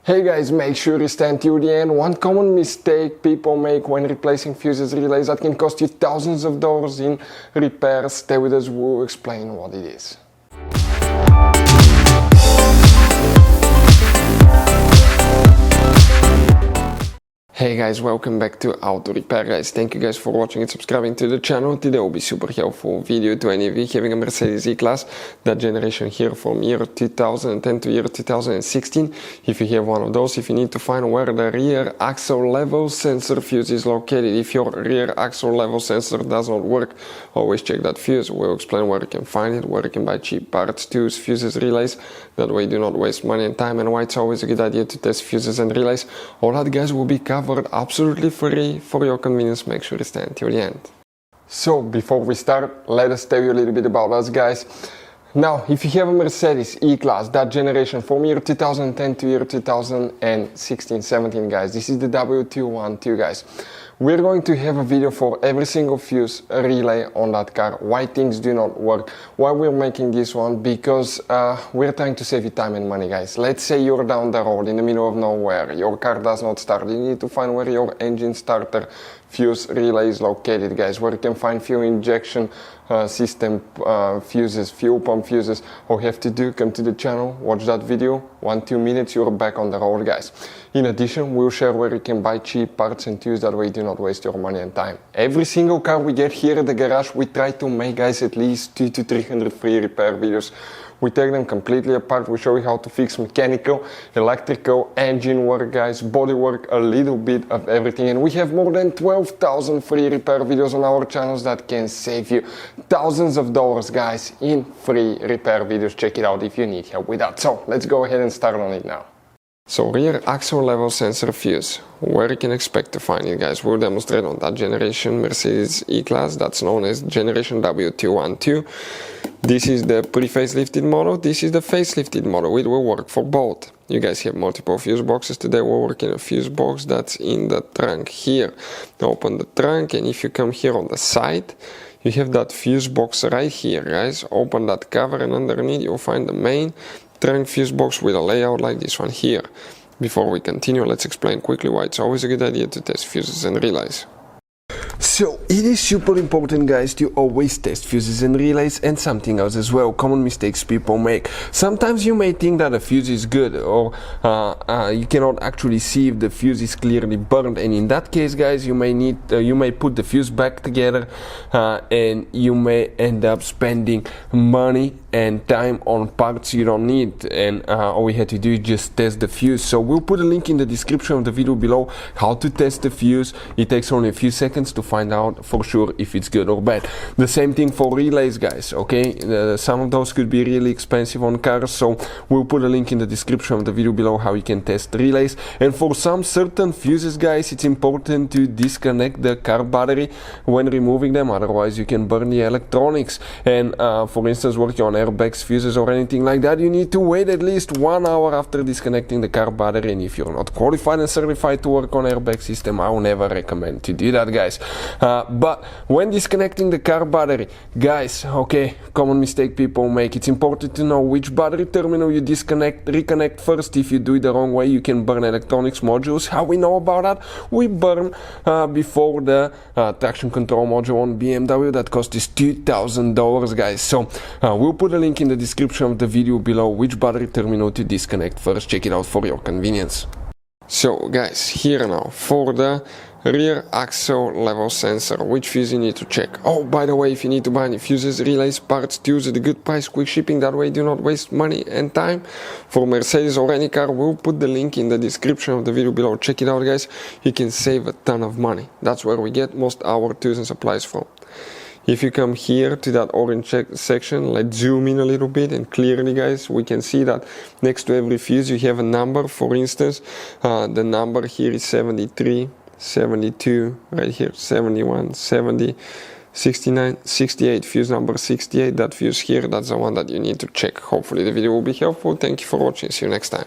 Hey guys, make sure you stand till the end. One common mistake people make when replacing fuses relays that can cost you thousands of dollars in repairs. Stay with us, we'll explain what it is. Hey guys, welcome back to Auto Repair guys. Thank you guys for watching and subscribing to the channel. Today will be super helpful video to any of you having a Mercedes E-Class, that generation here from year 2010 to year 2016. If you have one of those, if you need to find where the rear axle level sensor fuse is located, if your rear axle level sensor does not work, always check that fuse. We'll explain where you can find it, where you can buy cheap parts, tools, fuses, relays. That way you do not waste money and time, and why it's always a good idea to test fuses and relays. All that guys will be covered absolutely free for your convenience. Make sure you stay until the end. So before we start, let us tell you a little bit about us guys. Now, if you have a Mercedes E-Class, that generation from year 2010 to year 2016-17 guys, this is the W212 guys. We're going to have a video for every single fuse relay on that car, why things do not work, why we're making this one, because we're trying to save you time and money guys. Let's say you're down the road in the middle of nowhere, your car does not start, you need to find where your engine starter fuse relay is located guys, where you can find fuel injection system fuses, fuel pump fuses. All you have to do, come to the channel, watch that video, 1-2 minutes, you're back on the road guys. In addition, we'll share where you can buy cheap parts and tools, that way you do not waste your money and time. Every single car we get here at the garage, we try to make guys at least 200 to 300 free repair videos. We take them completely apart, we show you how to fix mechanical, electrical, engine work guys, body work, a little bit of everything. And we have more than 12,000 free repair videos on our channels that can save you thousands of dollars guys in free repair videos. Check it out if you need help with that. So let's go ahead and start on it now. So rear axle level sensor fuse, where you can expect to find it guys, we'll demonstrate on that generation Mercedes E-Class, that's known as generation W212. This is the pre-facelifted model, this is the facelifted model. It will work for both. You guys have multiple fuse boxes. Today we're working a fuse box that's in the trunk here. Open the trunk, and if you come here on the side, you have that fuse box right here guys. Open that cover, and underneath you'll find the main trunk fuse box with a layout like this one here. Before we continue, let's explain quickly why it's always a good idea to test fuses and relays. So it is super important guys to always test fuses and relays, and something else as well, common mistakes people make. Sometimes you may think that a fuse is good, or you cannot actually see if the fuse is clearly burned, and in that case guys you may put the fuse back together and you may end up spending money and time on parts you don't need, and all we had to do is just test the fuse. So we'll put a link in the description of the video below how to test the fuse. It takes only a few seconds to find out for sure if it's good or bad. The same thing for relays guys, okay? Some of those could be really expensive on cars, so we'll put a link in the description of the video below how you can test relays. And for some certain fuses guys, it's important to disconnect the car battery when removing them, otherwise you can burn the electronics. And for instance, working on airbags, fuses or anything like that, you need to wait at least 1 hour after disconnecting the car battery. And if you're not qualified and certified to work on airbag system, I will never recommend to do that guys. But when disconnecting the car battery guys, okay, common mistake people make, it's important to know which battery terminal you reconnect first. If you do it the wrong way, you can burn electronics modules. How we know about that? We burn before the traction control module on BMW that cost us $2,000 guys. So we'll put a link in the description of the video below which battery terminal to disconnect first. Check it out for your convenience. So guys, here now for the rear axle level sensor, which fuse you need to check. Oh, by the way, if you need to buy any fuses, relays, parts, tools at a good price, quick shipping, that way do not waste money and time. For Mercedes or any car, we'll put the link in the description of the video below. Check it out guys, you can save a ton of money. That's where we get most our tools and supplies from. If you come here to that orange section, let's zoom in a little bit, and clearly guys we can see that next to every fuse you have a number. For instance, the number here is 73, 72, right here 71, 70, 69, 68, fuse number 68, that fuse here, that's the one that you need to check. Hopefully the video will be helpful. Thank you for watching, see you next time.